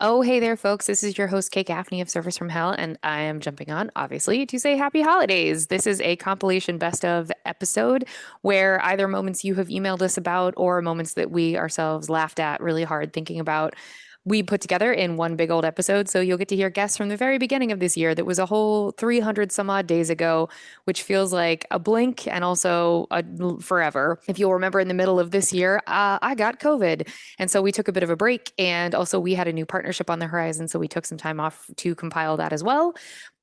Oh, hey there, folks. This is your host, Kate Gaffney of Service from Hell, and I am jumping on, obviously, to say happy holidays. This is a compilation best of episode where either moments you have emailed us about or moments that we ourselves laughed at really hard thinking about. We put together in one big old episode. So you'll get to hear guests from the very beginning of this year that was a whole 300 some odd days ago, which feels like a blink and also forever. If you'll remember, in the middle of this year, I got COVID. And so we took a bit of a break. And also, we had a new partnership on the horizon. So we took some time off to compile that as well.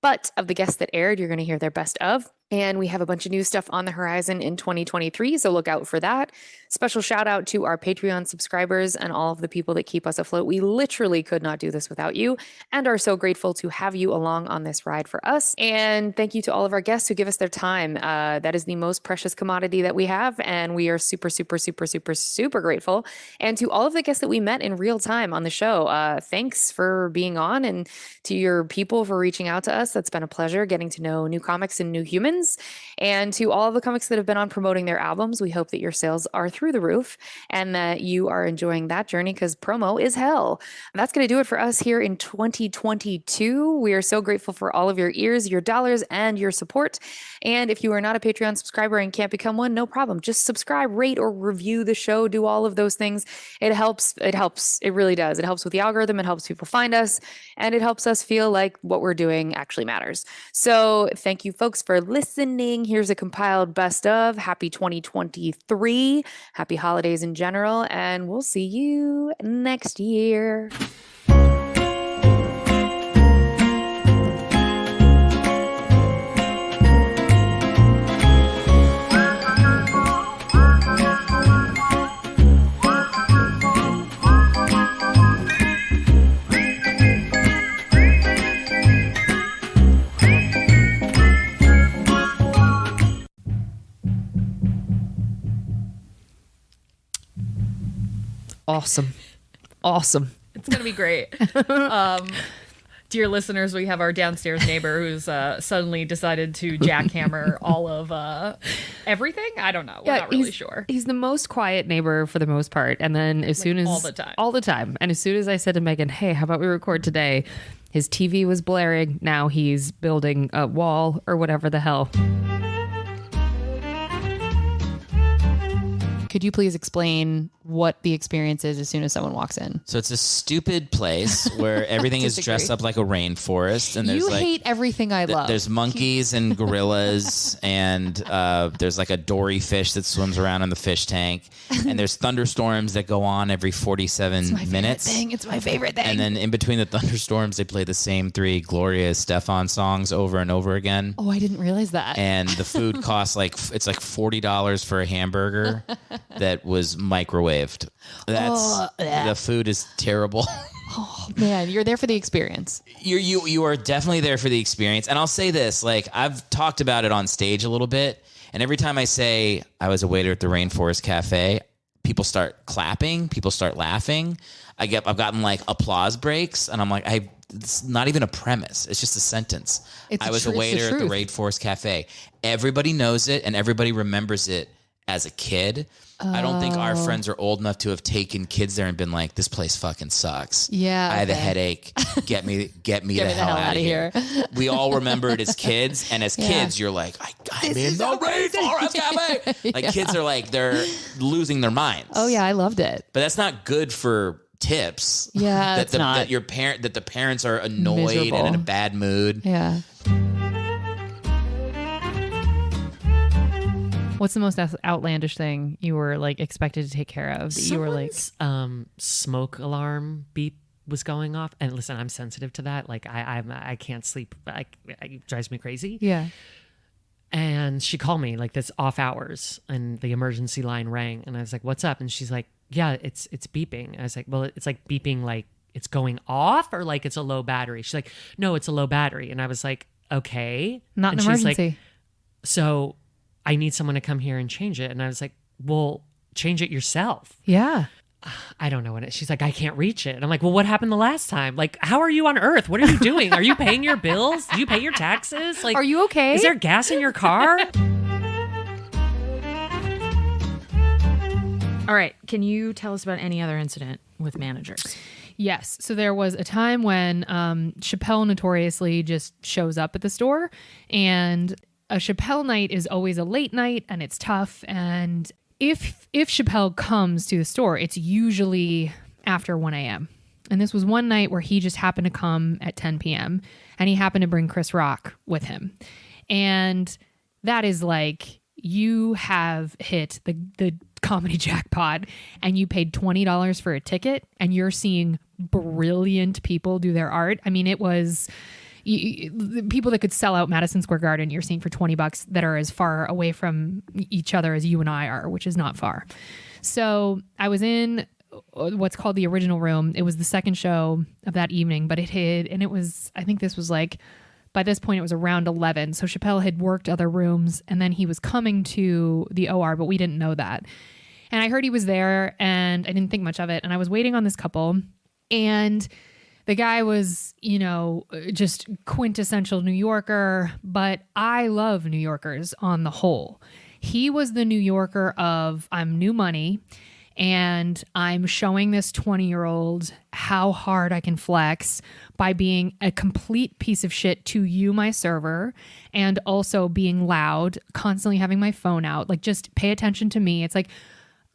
But of the guests that aired, you're going to hear their best of. And we have a bunch of new stuff on the horizon in 2023. So look out for that. Special shout out to our Patreon subscribers and all of the people that keep us afloat. We literally could not do this without you and are so grateful to have you along on this ride for us. And thank you to all of our guests who give us their time. That is the most precious commodity that we have. And we are super, super, super, super, super grateful. And to all of the guests that we met in real time on the show, thanks for being on, and to your people for reaching out to us. That's been a pleasure getting to know new comics and new humans. And to all of the comics that have been on promoting their albums, we hope that your sales are through the roof and that you are enjoying that journey, because promo is hell. That's going to do it for us here in 2022. We are so grateful for all of your ears, your dollars, and your support. And if you are not a Patreon subscriber and can't become one, no problem. Just subscribe, rate, or review the show. Do all of those things. It helps. It helps. It really does. It helps with the algorithm. It helps people find us. And it helps us feel like what we're doing actually matters. So thank you, folks, for listening. Here's a compiled best of. Happy 2023. Happy holidays in general. And we'll see you next year. Awesome. It's going to be great. Dear listeners, we have our downstairs neighbor who's suddenly decided to jackhammer all of everything. I don't know. We're not really sure. He's the most quiet neighbor for the most part. And then as soon as... All the time. And as soon as I said to Megan, hey, how about we record today? His TV was blaring. Now he's building a wall or whatever the hell. Could you please explain what the experience is as soon as someone walks in? So it's a stupid place where everything is dressed up like a rainforest, and there's hate everything I love. There's monkeys and gorillas, and there's like a dory fish that swims around in the fish tank, and there's thunderstorms that go on every 47 minutes. It's my favorite thing. And then in between the thunderstorms, they play the same three Gloria Estefan songs over and over again. Oh, I didn't realize that. And the food costs it's like $40 for a hamburger that was microwaved. The food is terrible. Oh man, you're there for the experience. You are definitely there for the experience. And I'll say this, like, I've talked about it on stage a little bit, and every time I say I was a waiter at the Rainforest Cafe, people start clapping, people start laughing. I've gotten like applause breaks, and I'm like, it's not even a premise. It's just a sentence. I was a waiter at the Rainforest Cafe. Everybody knows it, and everybody remembers it as a kid. I don't think our friends are old enough to have taken kids there and been like, this place fucking sucks. Yeah. I have a headache. Get me the hell out of here. We all remember it as kids. And as kids, you're like, I'm in the Rainforest Cafe. Like kids are like, they're losing their minds. Oh yeah. I loved it. But that's not good for tips. Yeah. That the parents are annoyed Miserable. and in a bad mood. Yeah. What's the most outlandish thing you were like expected to take care of? You were like, smoke alarm beep was going off, and listen, I'm sensitive to that. Like I can't sleep. It drives me crazy. yeah. And she called me like this off hours, and the emergency line rang, and I was like, "What's up?" And she's like, "Yeah, it's beeping." And I was like, "Well, it's like beeping, like it's going off, or like it's a low battery?" She's like, "No, it's a low battery." And I was like, "Okay, Not an and she's emergency. like, so I need someone to come here and change it. And I was like, well, change it yourself. Yeah. I don't know what she's like, I can't reach it. And I'm like, well, what happened the last time? Like, how are you on Earth? What are you doing? Are you paying your bills? Do you pay your taxes? Like, Are you okay? Is there gas in your car? All right. Can you tell us about any other incident with managers? Yes. So there was a time when Chappelle notoriously just shows up at the store, and a Chappelle night is always a late night and it's tough. And if Chappelle comes to the store, it's usually after 1 a.m. And this was one night where he just happened to come at 10 p.m. and he happened to bring Chris Rock with him. And that is like, you have hit the comedy jackpot and you paid $20 for a ticket and you're seeing brilliant people do their art. I mean, it was the people that could sell out Madison Square Garden, you're seeing for $20 that are as far away from each other as you and I are, which is not far. So I was in what's called the original room. It was the second show of that evening, but it was, I think this was like, by this point it was around 11. So Chappelle had worked other rooms and then he was coming to the OR, but we didn't know that. And I heard he was there and I didn't think much of it. And I was waiting on this couple, and the guy was, just quintessential New Yorker, but I love New Yorkers on the whole. He was the New Yorker of, I'm new money and I'm showing this 20-year-old how hard I can flex by being a complete piece of shit to you, my server, and also being loud, constantly having my phone out. Like, just pay attention to me. It's like,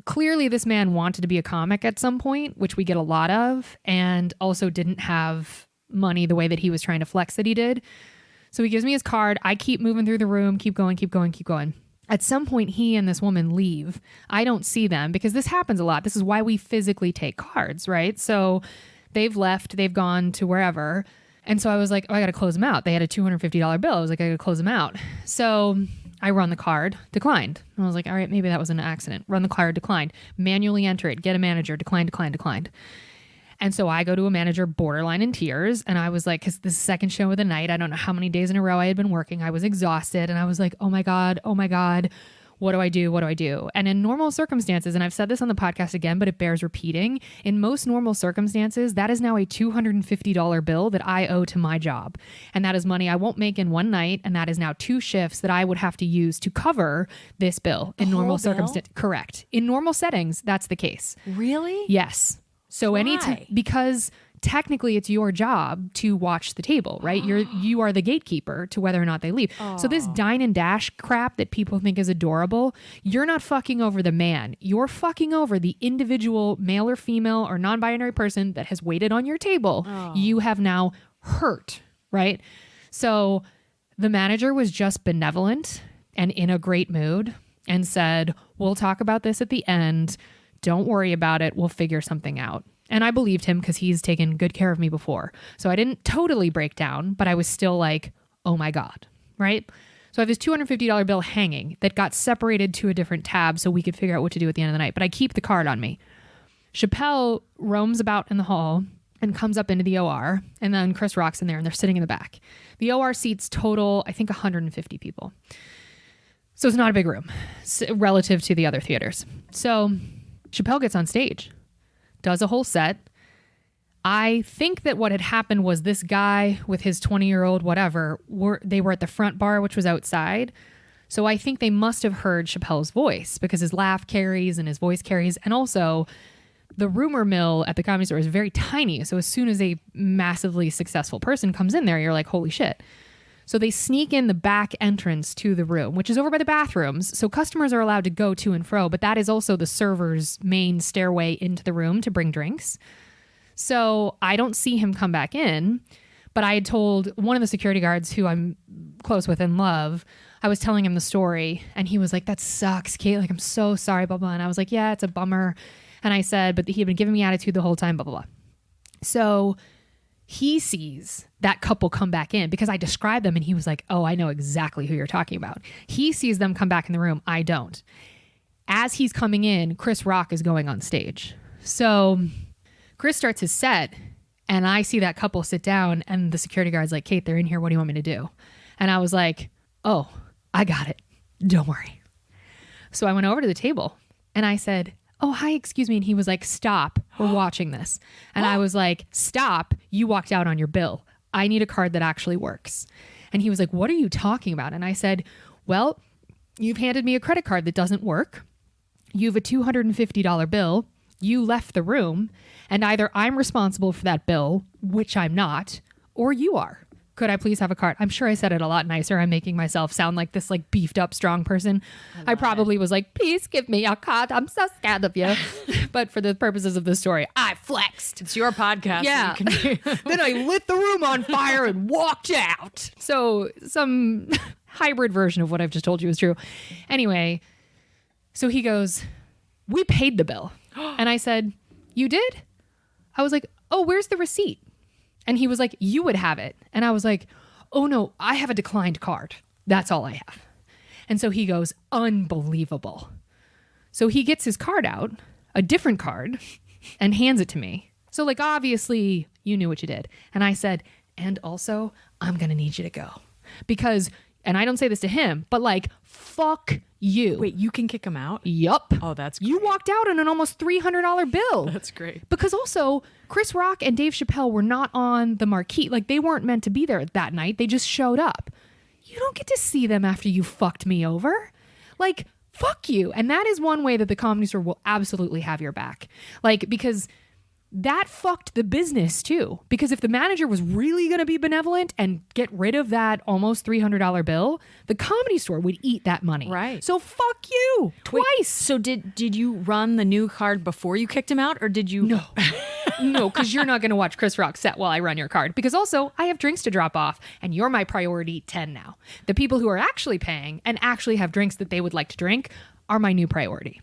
clearly this man wanted to be a comic at some point, which we get a lot of, and also didn't have money the way that he was trying to flex that he did. So he gives me his card. I keep moving through the room, keep going. At some point, he and this woman leave. I don't see them because this happens a lot. This is why we physically take cards, right? So they've left, they've gone to wherever. And so I was like, oh, I got to close them out. They had a $250 bill. I was like, I got to close them out. So I run the card, declined. I was like, all right, maybe that was an accident. Run the card, declined. Manually enter it, get a manager, declined. And so I go to a manager borderline in tears. And I was like, because this is the second show of the night, I don't know how many days in a row I had been working. I was exhausted. And I was like, oh my God. What do I do? And in normal circumstances, and I've said this on the podcast again, but it bears repeating, in most normal circumstances, that is now a $250 bill that I owe to my job. And that is money I won't make in one night. And that is now 2 shifts that I would have to use to cover this bill in normal circumstances. Correct. In normal settings, that's the case. Really? Yes. So anytime, because technically it's your job to watch the table, right? You are the gatekeeper to whether or not they leave. So this dine and dash crap that people think is adorable, you're not fucking over the man. You're fucking over the individual male or female or non-binary person that has waited on your table. You have now hurt, right? So the manager was just benevolent and in a great mood and said, we'll talk about this at the end. Don't worry about it. We'll figure something out. And I believed him because he's taken good care of me before. So I didn't totally break down, but I was still like, oh my God, right? So I have this $250 bill hanging that got separated to a different tab so we could figure out what to do at the end of the night. But I keep the card on me. Chappelle roams about in the hall and comes up into the OR. And then Chris Rock's in there and they're sitting in the back. The OR seats total, I think, 150 people. So it's not a big room relative to the other theaters. So Chappelle gets on stage, does a whole set. I think that what had happened was this guy with his 20-year-old whatever, they were at the front bar, which was outside. So I think they must have heard Chappelle's voice because his laugh carries and his voice carries. And also the rumor mill at the Comedy Store is very tiny. So as soon as a massively successful person comes in there, you're like, holy shit. So they sneak in the back entrance to the room, which is over by the bathrooms. So customers are allowed to go to and fro, but that is also the server's main stairway into the room to bring drinks. So I don't see him come back in, but I had told one of the security guards who I'm close with and love, I was telling him the story and he was like, that sucks, Kate. Like, I'm so sorry, blah, blah. And I was like, yeah, it's a bummer. And I said, but he had been giving me attitude the whole time, blah, blah, blah. So he sees that couple come back in because I described them and he was like, oh, I know exactly who you're talking about. He sees them come back in the room. I don't. As he's coming in, Chris Rock is going on stage. So Chris starts his set and I see that couple sit down and the security guard's like, Kate, they're in here. What do you want me to do? And I was like, oh, I got it. Don't worry. So I went over to the table and I said, oh, hi, excuse me. And he was like, stop, we're watching this. And I was like, stop, you walked out on your bill. I need a card that actually works. And he was like, what are you talking about? And I said, well, you've handed me a credit card that doesn't work. You have a $250 bill. you left the room, and either I'm responsible for that bill, which I'm not, or you are. Could I please have a card? I'm sure I said it a lot nicer. I'm making myself sound like this like beefed up strong person. I probably was like, please give me a card. I'm so scared of you. But for the purposes of the story, I flexed. It's your podcast. Yeah. So you can Then I lit the room on fire and walked out. So some hybrid version of what I've just told you is true. Anyway, so he goes, we paid the bill. And I said, you did? I was like, oh, where's the receipt? And he was like, you would have it. And I was like, oh no, I have a declined card. That's all I have. And so he goes, unbelievable. So he gets his card out, a different card, and hands it to me. So like, obviously you knew what you did. And I said, and also I'm going to need you to go because, and I don't say this to him, but like, fuck you. wait, you can kick him out? Yup. Oh, that's You walked out on an almost $300 bill. That's great. Because also, Chris Rock and Dave Chappelle were not on the marquee. Like, they weren't meant to be there that night. They just showed up. You don't get to see them after you fucked me over. Like, fuck you. And that is one way that the Comedy Store will absolutely have your back. Like, because that fucked the business too. Because if the manager was really going to be benevolent and get rid of that almost $300 bill, the Comedy Store would eat that money. Right. So fuck you twice. Wait, so did you run the new card before you kicked him out, or did you? No. No, because you're not going to watch Chris Rock set while I run your card. Because also, I have drinks to drop off, and you're my priority 10 now. The people who are actually paying and actually have drinks that they would like to drink are my new priority.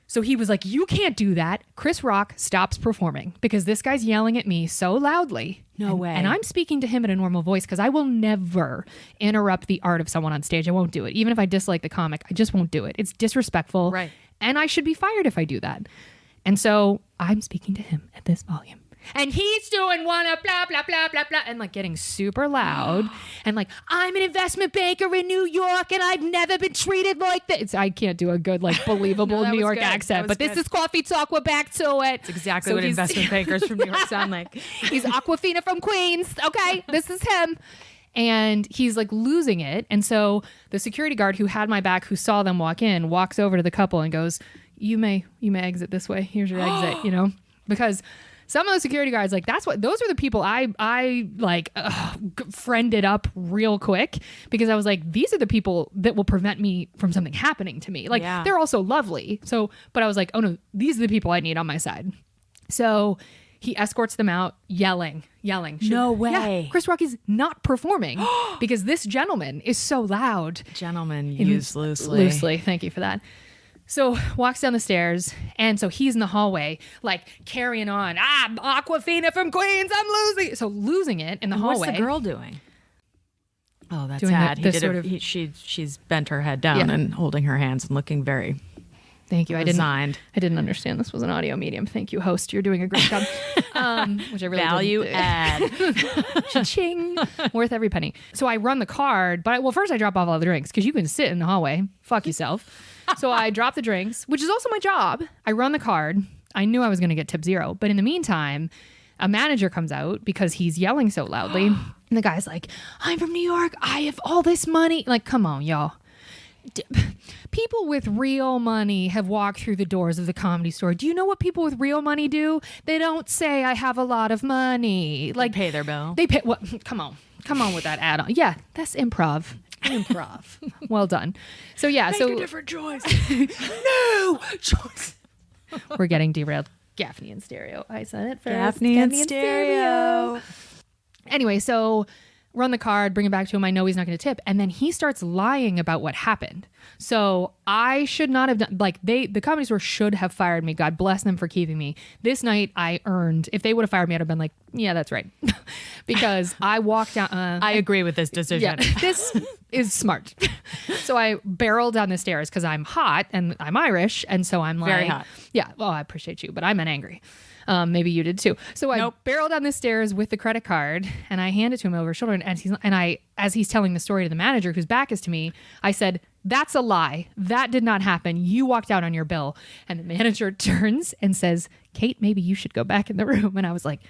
So he was like, you can't do that. Chris Rock stops performing because this guy's yelling at me so loudly. No way. And I'm speaking to him in a normal voice because I will never interrupt the art of someone on stage. I won't do it. Even if I dislike the comic, I just won't do it. It's disrespectful. Right. And I should be fired if I do that. And so I'm speaking to him at this volume. And he's doing one of blah, blah, blah, blah, blah, and like getting super loud. And like, I'm an investment banker in New York and I've never been treated like this. I can't do a good, like, believable that New was York good. That accent, was but this good. is Coffee Talk. We're back to it. That's exactly So what he's- investment bankers from New York sound like. He's Aquafina from Queens. Okay, this is him. And he's like losing it. And so the security guard who had my back, who saw them walk in, walks over to the couple and goes, you may exit this way. Here's your exit, you know, because some of the security guards, like, those are the people I like friended up real quick because I was like, these are the people that will prevent me from something happening to me. Like, Yeah. they're also lovely. So, but I was like, oh no, these are the people I need on my side. So he escorts them out yelling. No way. Yeah, Chris Rock is not performing because this gentleman is so loud. Gentlemen used loosely. Loosely. Thank you for that. So walks down the stairs, and so he's in the hallway, like carrying on. I'm Aquafina from Queens. I'm losing. So losing it in the hallway. What's the girl doing? Oh, that's Doing sad. the sort of- She's bent her head down Yeah. and holding her hands and looking very Thank you. resigned. I didn't understand this was an audio medium. Thank you, host. You're doing a great job. Which I really Value didn't do. add. Cha-ching. Worth every penny. So I run the card, but first I drop off all the drinks because you can sit in the hallway. Fuck yourself. So I drop the drinks, which is also my job. I run the card. I knew I was going to get tip 0. But in the meantime, a manager comes out because he's yelling so loudly. And the guy's like, I'm from New York. I have all this money. Like, come on, y'all. People with real money have walked through the doors of the Comedy Store. Do you know what people with real money do? They don't say, I have a lot of money. Like, Pay their bill. they pay. What? Come on with that add-on. Yeah, that's improv. Improv. Well done. So yeah. So different choice. no choice. We're getting derailed. Gaffney in stereo. I said it first. Gaffney and stereo. Anyway, so run the card, bring it back to him. I know he's not going to tip. And then he starts lying about what happened. So I should not have done, like, the Comedy Store should have fired me. God bless them for keeping me. This night I earned, if they would have fired me, I'd have been like, yeah, that's right. Because I walked down. I agree with this decision. Yeah, this is smart. So I barrel down the stairs because I'm hot and I'm Irish. And so I'm like, Very hot. Yeah, well, I appreciate you, but I meant angry. Maybe you did too. So I barrel down the stairs with the credit card and I hand it to him over his shoulder. And as he's telling the story to the manager whose back is to me, I said, that's a lie. That did not happen. You walked out on your bill. And the manager turns and says, Kate, maybe you should go back in the room. And I was like,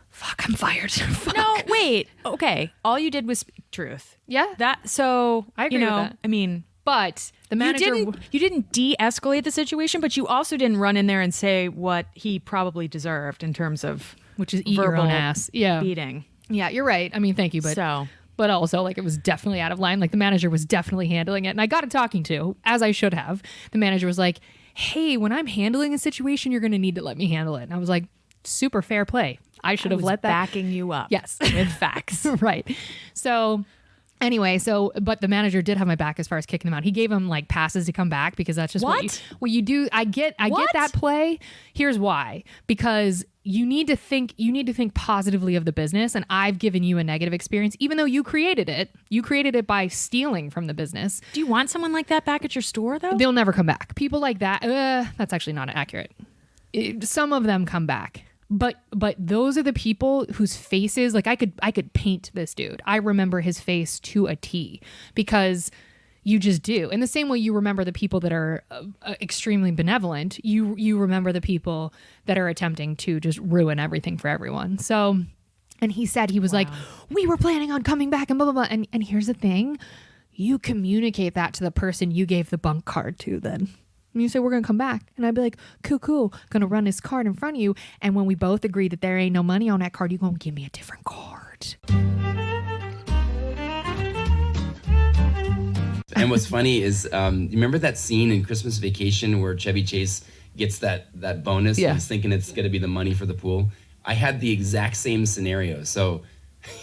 fuck, I'm fired. Fuck. No, wait. Okay. All you did was speak truth. Yeah. So I agree with that. I mean, But the manager, You didn't de-escalate the situation, but you also didn't run in there and say what he probably deserved in terms of which is eat your verbal own ass. Yeah. beating. Yeah, you're right. I mean, thank you, but also like it was definitely out of line. Like the manager was definitely handling it, and I got it talking to, as I should have. The manager was like, "Hey, when I'm handling a situation, you're going to need to let me handle it." And I was like, "Super fair play. I should have let that." Backing you up. Yes, with facts. right. So anyway, but the manager did have my back as far as kicking them out. He gave them like passes to come back because that's just what you do. I get that play. Here's why. Because you need to think positively of the business, and I've given you a negative experience even though you created it. You created it by stealing from the business. Do you want someone like that back at your store though? They'll never come back. People like that, that's actually not accurate. Some of them come back. But those are the people whose faces, like I could paint this dude. I remember his face to a T because you just do. In the same way you remember the people that are extremely benevolent, you remember the people that are attempting to just ruin everything for everyone. So, and he said, he was like, we were planning on coming back and blah, blah, blah. And here's the thing, you communicate that to the person you gave the bunk card to then. And you say, we're going to come back. And I'd be like, cool. Going to run this card in front of you. And when we both agree that there ain't no money on that card, you're going to give me a different card. And what's funny is, you remember that scene in Christmas Vacation where Chevy Chase gets that bonus? Yeah. And he's thinking it's going to be the money for the pool. I had the exact same scenario. So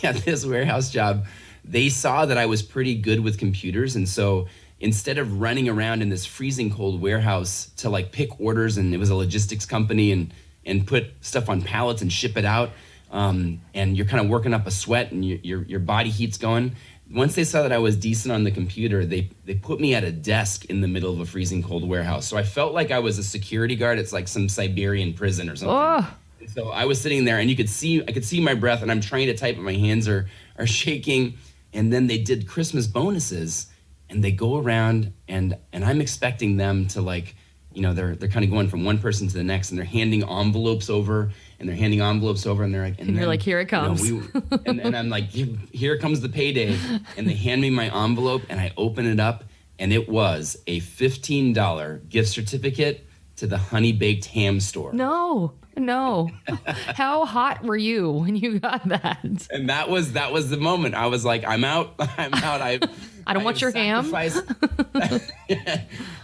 at this warehouse job, they saw that I was pretty good with computers. And so instead of running around in this freezing cold warehouse to like pick orders, and it was a logistics company, and put stuff on pallets and ship it out, and you're kind of working up a sweat and your body heat's going. Once they saw that I was decent on the computer, they put me at a desk in the middle of a freezing cold warehouse. So I felt like I was a security guard. It's like some Siberian prison or something. Oh. And so I was sitting there, and I could see my breath, and I'm trying to type, but my hands are shaking. And then they did Christmas bonuses. And they go around, and I'm expecting them to, like, you know, they're kind of going from one person to the next, and they're handing envelopes over, and they're like, and you're like, here it comes. And I'm like, here comes the payday, and they hand me my envelope, and I open it up, and it was a $15 gift certificate to the Honey Baked Ham store. No. How hot were you when you got that? And that was the moment. I was like, I'm out. I don't want your ham. I'm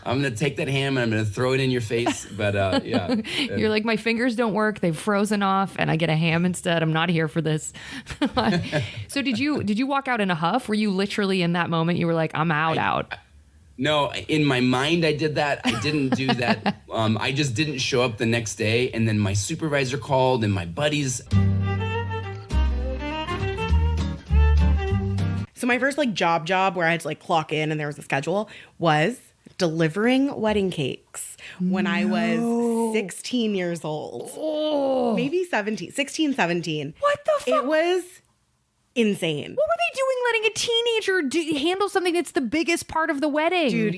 going to take that ham and I'm going to throw it in your face. But yeah. You're like, my fingers don't work. They've frozen off and I get a ham instead. I'm not here for this. So did you walk out in a huff? Were you literally in that moment? You were like, I'm out. No, in my mind, I did that. I didn't do that. I just didn't show up the next day. And then my supervisor called and my buddies. So my first job where I had to clock in and there was a schedule was delivering wedding cakes when I was 16 years old. Oh. Maybe 16, 17. What the fuck? It was insane. What were they doing letting a teenager handle something that's the biggest part of the wedding? Dude,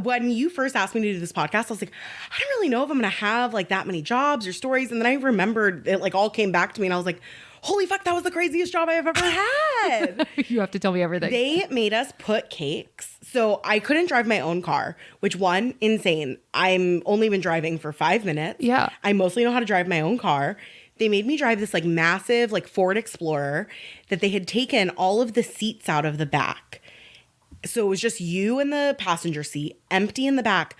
when you first asked me to do this podcast, I was like, I don't really know if I'm going to have that many jobs or stories. And then I remembered it all came back to me and I was like, holy fuck, that was the craziest job I've ever had. You have to tell me everything. They made us put cakes. So I couldn't drive my own car, which insane. I'm only been driving for 5 minutes. Yeah. I mostly know how to drive my own car. They made me drive this massive Ford Explorer that they had taken all of the seats out of the back. So it was just you in the passenger seat, empty in the back.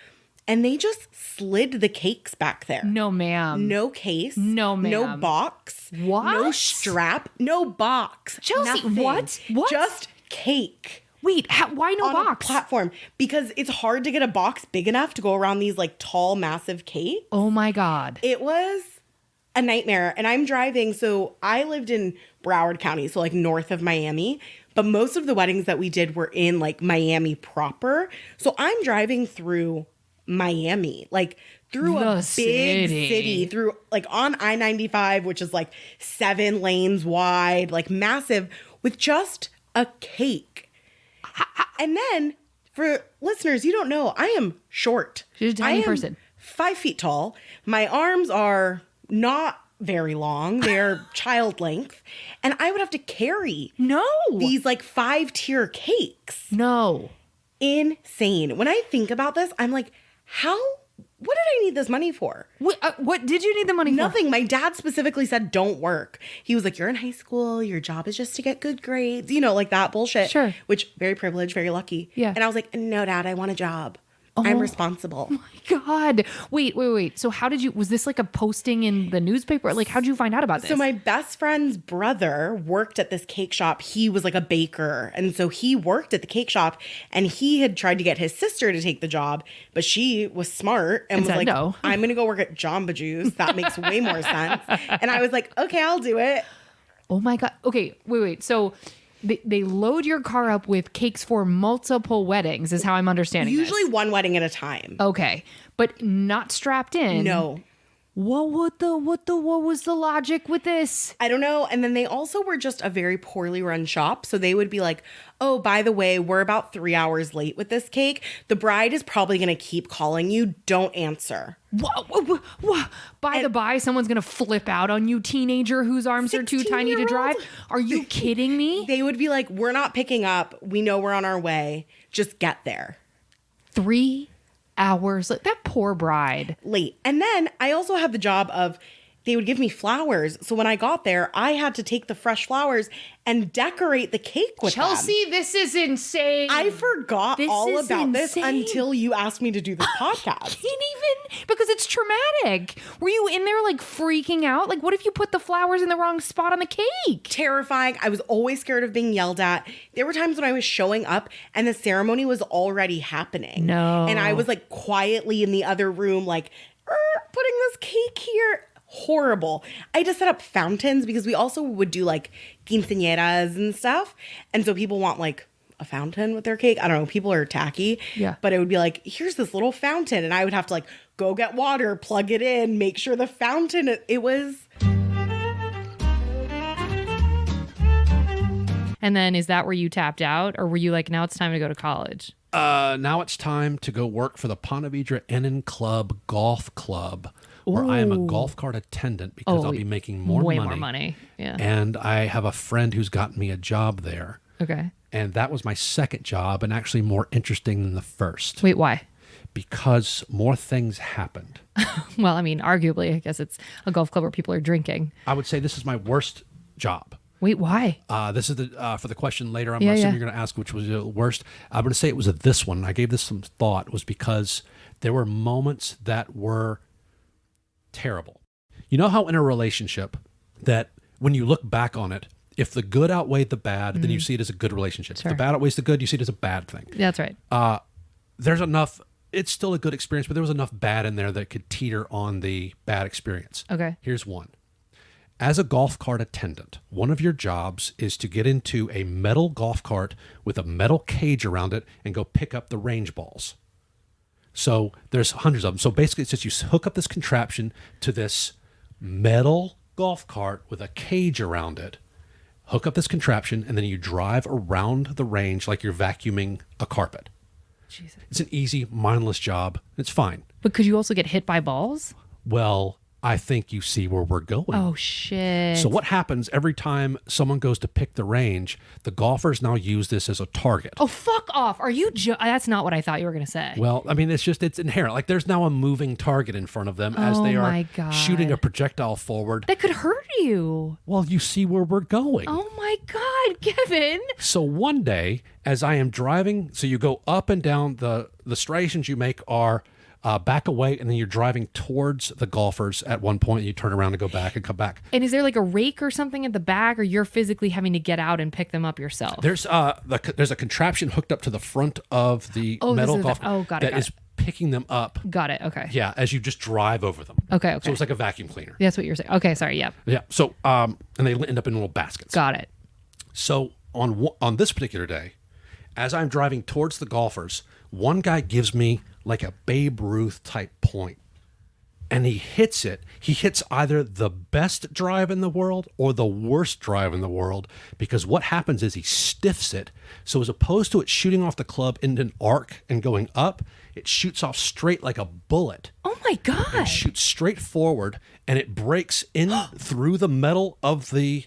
And they just slid the cakes back there. No, ma'am. No case. No, ma'am. No box. What? No strap. No box. Chelsea, nothing. what? Just cake. Wait, why no on box? A platform. Because it's hard to get a box big enough to go around these tall, massive cakes. Oh my God. It was a nightmare. And I'm driving. So I lived in Broward County, so north of Miami. But most of the weddings that we did were in Miami proper. So I'm driving through Miami, through The a big city, through on I-95, which is 7 lanes wide, massive, with just a cake. And then for listeners, you don't know, I am short. She's a tiny I am person. 5 feet tall. My arms are not very long. They're child length. And I would have to carry No. these 5-tier cakes. No. Insane. When I think about this, I'm like, what did I need this money for? What did you need the money for? Nothing. My dad specifically said, don't work. He was like, you're in high school. Your job is just to get good grades. Like that bullshit. Sure. Which, very privileged, very lucky. Yeah. And I was like, no, Dad, I want a job. I'm responsible. God. Wait. So was this like a posting in the newspaper? Like, how'd you find out about this? So my best friend's brother worked at this cake shop. He was like a baker. And so he worked at the cake shop and he had tried to get his sister to take the job, but she was smart and was said like, no. I'm going to go work at Jamba Juice. That makes way more sense. And I was like, okay, I'll do it. Oh my God. Okay, wait. So they load your car up with cakes for multiple weddings, is how I'm understanding Usually this. one wedding at a time. Okay, but not strapped in. No. What was the logic with this? I don't know. And then they also were just a very poorly run shop. So they would be like, oh, by the way, we're about 3 hours late with this cake. The bride is probably going to keep calling you. Don't answer. What? By the by, someone's going to flip out on you, teenager whose arms are too tiny to drive? Are you kidding me? They would be like, we're not picking up. We know we're on our way. Just get there. 3 hours. Like, that poor bride. Late. And then I also had the job of they would give me flowers. So when I got there, I had to take the fresh flowers and decorate the cake with them. Chelsea, this is insane. I forgot This all is about this insane. until you asked me to do this podcast. Can't even, because it's traumatic. Were you in there like freaking out? Like, what if you put the flowers in the wrong spot on the cake? Terrifying. I was always scared of being yelled at. There were times when I was showing up and the ceremony was already happening. No. And I was like quietly in the other room, like, putting this cake here. Horrible. I just set up fountains because we also would do like quinceañeras and stuff. And so people want like a fountain with their cake. I don't know. People are tacky. Yeah. But it would be like, here's this little fountain. And I would have to like go get water, plug it in, make sure the fountain, it was. And then is that where you tapped out? Or were you like, now it's time to go to college? Now it's time to go work for the Ponte Vedra Inn Club Golf Club, where I am a golf cart attendant because I'll be making more money. Yeah. And I have a friend who's gotten me a job there. Okay. And that was my second job and actually more interesting than the first. Wait, why? Because more things happened. Well, I mean, arguably, I guess it's a golf club where people are drinking. I would say this is my worst job. Wait, why? This is the for the question later. I'm Yeah, assuming yeah. you're going to ask which was the worst. I'm going to say it was this one. I gave this some thought. Was because there were moments that were terrible. You know how in a relationship that when you look back on it, if the good outweighed the bad, then you see it as a good relationship. Sure. If the bad outweighs the good, you see it as a bad thing. That's right. There's enough. It's still a good experience, but there was enough bad in there that could teeter on the bad experience. Okay. Here's one. As a golf cart attendant, one of your jobs is to get into a metal golf cart with a metal cage around it and go pick up the range balls. So there's hundreds of them. So basically it's just you hook up this contraption to this metal golf cart with a cage around it, hook up this contraption, and then you drive around the range like you're vacuuming a carpet. Jesus. It's an easy, mindless job. It's fine. But could you also get hit by balls? Well, I think you see where we're going. Oh, shit. So what happens every time someone goes to pick the range, the golfers now use this as a target. Oh, fuck off. Are you that's not what I thought you were going to say. Well, I mean, it's inherent. Like there's now a moving target in front of them as Oh they are my God. shooting a projectile forward. That could hurt you. Well, you see where we're going. Oh my God, Kevin. So one day, as I am driving, so you go up and down, the striations you make are back away, and then you're driving towards the golfers at one point. You turn around and go back and come back. And is there like a rake or something at the back, or you're physically having to get out and pick them up yourself? There's a contraption hooked up to the front of the metal golf got it. that is picking them up. Got it. Okay. Yeah, as you just drive over them. Okay. So it's like a vacuum cleaner. That's what you're saying. Okay. Sorry. Yep. Yeah. So and they end up in little baskets. Got it. So on this particular day, as I'm driving towards the golfers, one guy gives me like a Babe Ruth type point, and he hits it. He hits either the best drive in the world or the worst drive in the world, because what happens is he stiffs it. So as opposed to it shooting off the club in an arc and going up, it shoots off straight like a bullet. Oh my God. It shoots straight forward, and it breaks in through the metal of the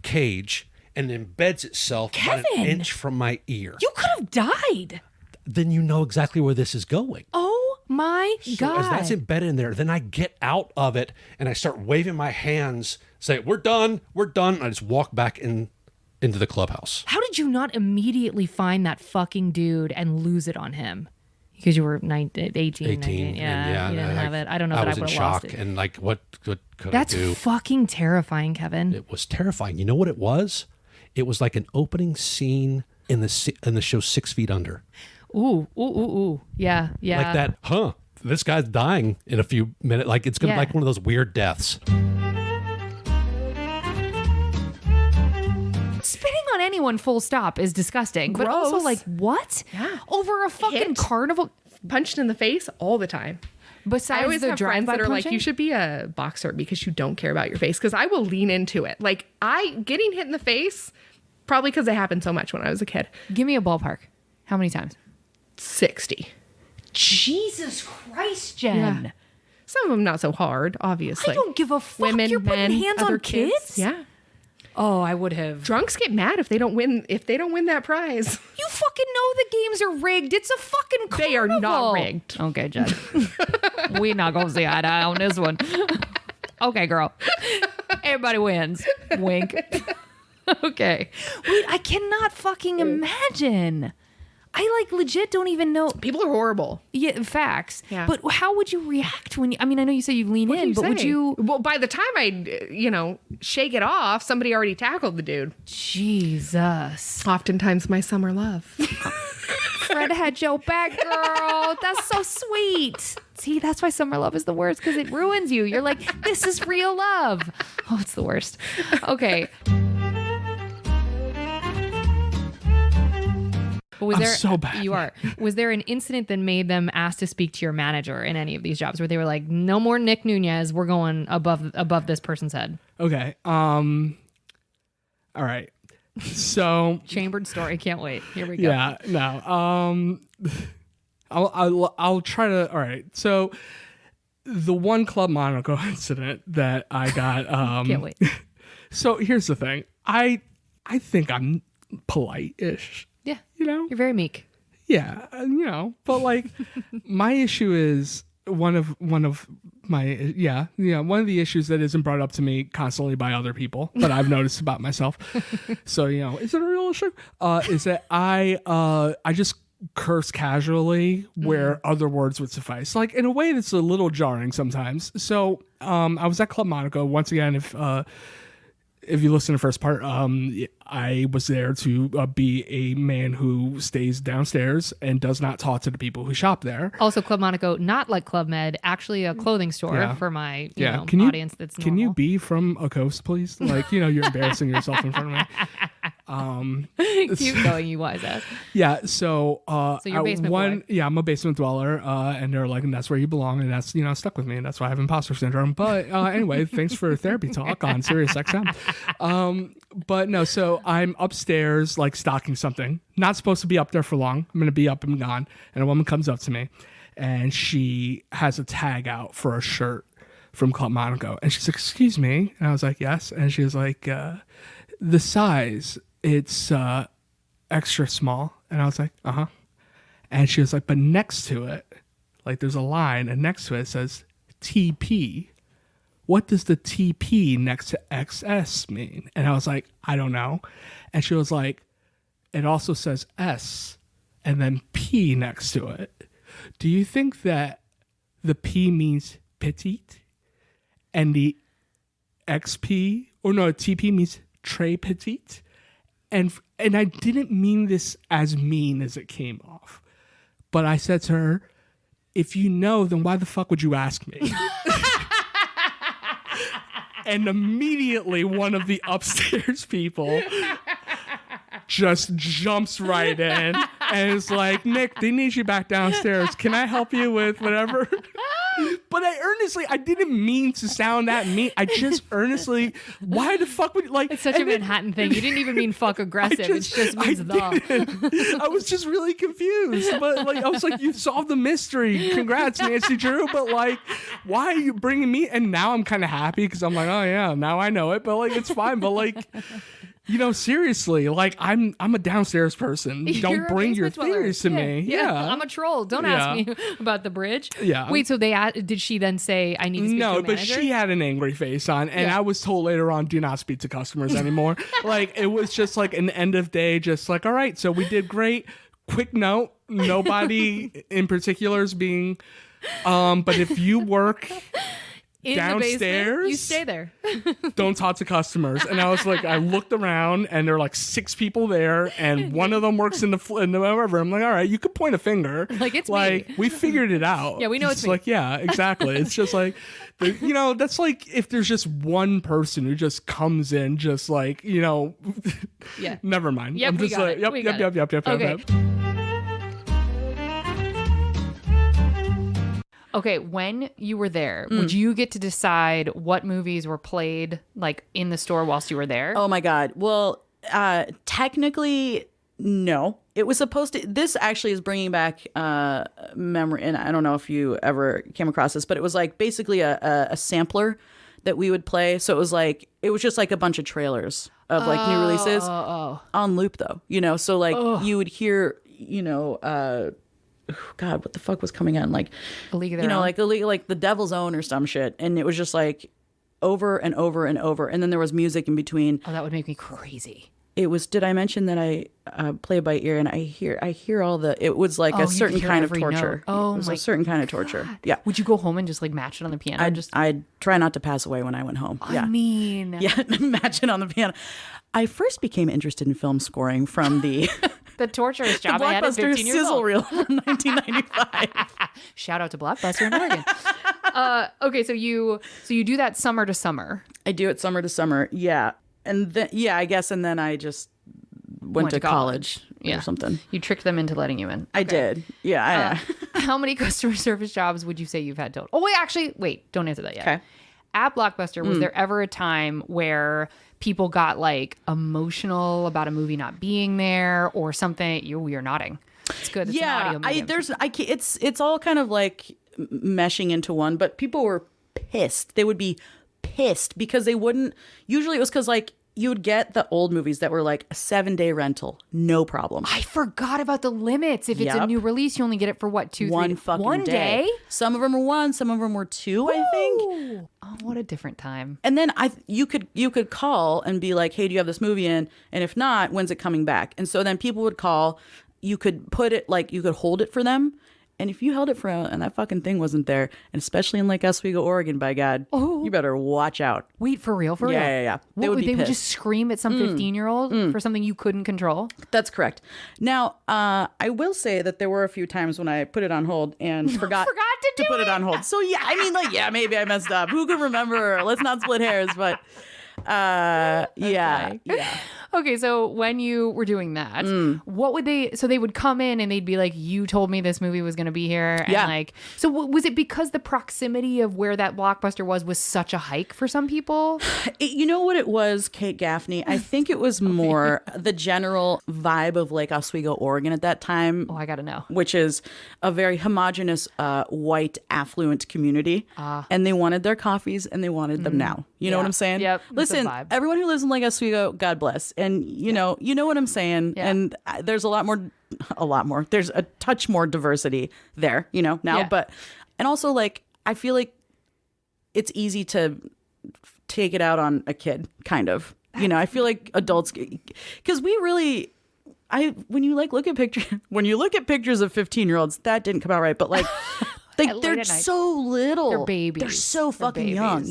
cage and embeds itself about an Kevin! inch from my ear. You could have died. then you know exactly where this is going. Oh my So God. as that's embedded in there, then I get out of it and I start waving my hands, say, we're done. And I just walk back into the clubhouse. How did you not immediately find that fucking dude and lose it on him? Because you were 18, 19. Yeah, you didn't have it. I don't know that I was would in have lost shock it. and like, what could That's I do? fucking terrifying, Kevin. It was terrifying. You know what it was? It was like an opening scene in the show 6 Feet Under. Ooh. Yeah. Like that, this guy's dying in a few minutes. Like it's going to Yeah. like one of those weird deaths. Spitting on anyone full stop is disgusting. But also Gross. like, what? Yeah. Over a fucking Hit. carnival? Punched in the face all the time. Besides I always the have friends drive-by that are like, punching? you should be a boxer because you don't care about your face. Because I will lean into it. Like getting hit in the face, probably because it happened so much when I was a kid. Give me a ballpark. How many times? 60. Jesus Christ, Jen. Yeah. Some of them not so hard, obviously. I don't give a fuck. Women, You're putting men, hands other on kids? Yeah. Oh, I would have. Drunks get mad if they don't win that prize. You fucking know the games are rigged. It's a fucking carnival. They are not rigged. Okay, Jen. We not gonna see eye to eye on this one. Okay, girl. Everybody wins. Wink. Okay. Wait, I cannot fucking imagine. I like legit don't even know. People are horrible. Yeah, facts. Yeah. But how would you react when you? I mean, I know you say you lean What do in, you but would say? you? Well, by the time I, shake it off, somebody already tackled the dude. Jesus. Oftentimes my summer love. Fred had your back, girl. That's so sweet. See, that's why summer love is the worst because it ruins you. You're like, this is real love. Oh, it's the worst. Okay. But was I'm there, so bad. You are. Was there an incident that made them ask to speak to your manager in any of these jobs where they were like, no more Nick Nunez. We're going above this person's head? Okay. All right. So Chambered story. Can't wait. Here we go. yeah, no. I'll try to. All right. So the one Club Monaco incident that I got. Can't wait. So here's the thing. I think I'm polite-ish. Yeah. You know. You're very meek. Yeah, but like my issue is one of my one of the issues that isn't brought up to me constantly by other people, but I've noticed about myself. So is it a real issue? Is that I just curse casually where other words would suffice, like in a way that's a little jarring sometimes. So I was at Club Monaco once again. If you listen to the first part, I was there to be a man who stays downstairs and does not talk to the people who shop there. Also, Club Monaco, not like Club Med, actually a clothing store for my audience that's normal. Can you be from a coast, please? Like, you're embarrassing yourself in front of me. Keep going, you wise ass. Yeah, so you're a basement boy. Yeah, I'm a basement dweller, and they're like, and that's where you belong, and that's stuck with me, and that's why I have imposter syndrome. But anyway, thanks for therapy talk on Sirius XM. But no, so I'm upstairs like stocking something. Not supposed to be up there for long. I'm gonna be up and gone. And a woman comes up to me, and she has a tag out for a shirt from Club Monaco, and she's like, "Excuse me," and I was like, "Yes," and she was like, "The size, it's extra small," and I was like, "Uh-huh," and she was like, "But next to it, like there's a line, and next to it says TP. What does the TP next to XS mean?" And I was like, "I don't know." And she was like, "It also says S and then P next to it. Do you think that the P means petite and the XP, or no, TP means très petite?" And I didn't mean this as mean as it came off. But I said to her, "If you know, then why the fuck would you ask me?" And immediately one of the upstairs people just jumps right in and is like, "Nick, they need you back downstairs. Can I help you with whatever?" But I didn't mean to sound that mean. I just earnestly, why the fuck would you like? It's such a Manhattan thing. You didn't even mean fuck aggressive. It just means the. I was just really confused. But like, I was like, "You solved the mystery. Congrats, Nancy Drew." But like, why are you bringing me? And now I'm kind of happy because I'm like, "Oh yeah, now I know it." But like, it's fine. But like, seriously, like I'm a downstairs person. You're Don't a bring your basement dweller. theories to me. Yeah. I'm a troll. Don't ask me about the bridge. Yeah. Wait, so did she then say, I need to speak to a but manager? she had an angry face on, and I was told later on, do not speak to customers anymore. Like, it was just like an end of day, just like, all right, so we did great. Quick note, nobody in particular is being, but if you work In the basement, downstairs, you stay there. don't talk to customers. And I was like, I looked around, and there are like 6 people there, and one of them works in the whatever. I'm like, all right, you could point a finger. Like, it's me. we figured it out. Yeah, we know it's me. like, yeah, exactly. It's just like, that's like if there's just one person who just comes in, just like, Yeah. never mind. Yep, I'm we just got like, it. We got yep. Okay. Okay, when you were there, would you get to decide what movies were played like in the store whilst you were there? Oh my God. Well, technically, no. It was supposed to. This actually is bringing back memory, and I don't know if you ever came across this, but it was like basically a sampler that we would play. So it was just like a bunch of trailers of like new releases on loop, though. So like you would hear, God, what the fuck was coming on? Like, A League of Their Own? like the Devil's Own or some shit, and it was just like over and over and over, and then there was music in between. Oh, that would make me crazy. It was. Did I mention that I play by ear and I hear all the? It was like Oh, a you certain could hear kind of every torture. note. Oh it was my a certain kind of torture. Yeah. Would you go home and just like match it on the piano? I'd try not to pass away when I went home. I mean, Yeah, match it on the piano. I first became interested in film scoring from the the torturous the job I had at Blockbuster 15 years sizzle old. reel from 1995. Shout out to Blockbuster in Oregon. Okay, so you do that summer to summer. I do it summer to summer. Yeah, and then I guess, and then I just went to college or something. You tricked them into letting you in. I did. Yeah. How many customer service jobs would you say you've had total? Oh, wait, don't answer that yet. Okay. At Blockbuster, was there ever a time where people got like emotional about a movie not being there or something? You're nodding. It's good. It's an audio medium. It's all kind of like meshing into one, but people were pissed. They would be pissed because they wouldn't. Usually it was because like you would get the old movies that were like a 7-day rental, no problem. I forgot about the limits. If it's a new release, you only get it for what, 2, 3 one fucking one day? Some of them were 1, some of them were 2, I think. Oh, what a different time. And then you could call and be like, hey, do you have this movie in? And if not, when's it coming back? And so then people would call. You could put it like you could hold it for them. And if you held it for and that fucking thing wasn't there, and especially in like Oswego, Oregon, by God, you better watch out. Wait, for real? For real? Yeah. They would be they would pissed. just scream at some 15-year-old for something you couldn't control? That's correct. Now, I will say that there were a few times when I put it on hold and forgot to put it on hold. So yeah, I mean, like, yeah, maybe I messed up. Who can remember? Let's not split hairs, but yeah. Okay, so when you were doing that, what would they would come in and they'd be like, you told me this movie was going to be here. And like, so was it because the proximity of where that Blockbuster was such a hike for some people? You know what it was, Kate Gaffney? I think it was more the general vibe of like Oswego, Oregon at that time. Oh, I got to know. Which is a very homogenous, white, affluent community. And they wanted their coffees and they wanted them now. You know what I'm saying? Yep. Listen, everyone who lives in Lake Oswego, God bless. And you know what I'm saying. Yeah. And there's a lot more. There's a touch more diversity there, now. Yeah. But, and also like, I feel like it's easy to take it out on a kid, kind of. I feel like adults, because we really, when you look at pictures of 15-year-olds, that didn't come out right. But like, they're so little. They're babies. They're so fucking young,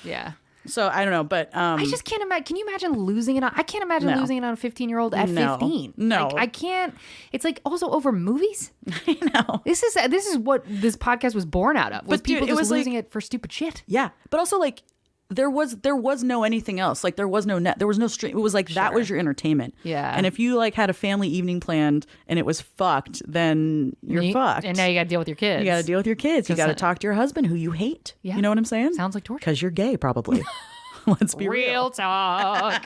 Yeah. So I don't know, but I just can't imagine. Can you imagine losing it on? I can't imagine losing it on a 15-year-old at 15. No, I can't. It's like also over movies. I know. This is what this podcast was born out of. Was But dude, people it just was losing like- it for stupid shit. Yeah, but also like there was no anything else. Like there was no net. There was no stream. It was like that was your entertainment. Yeah. And if you like had a family evening planned and it was fucked, then you're fucked. And now you got to deal with your kids. You got to deal with your kids. You got to talk to your husband who you hate. Yeah. You know what I'm saying? Sounds like torture. Because you're gay, probably. Let's be real. Real talk.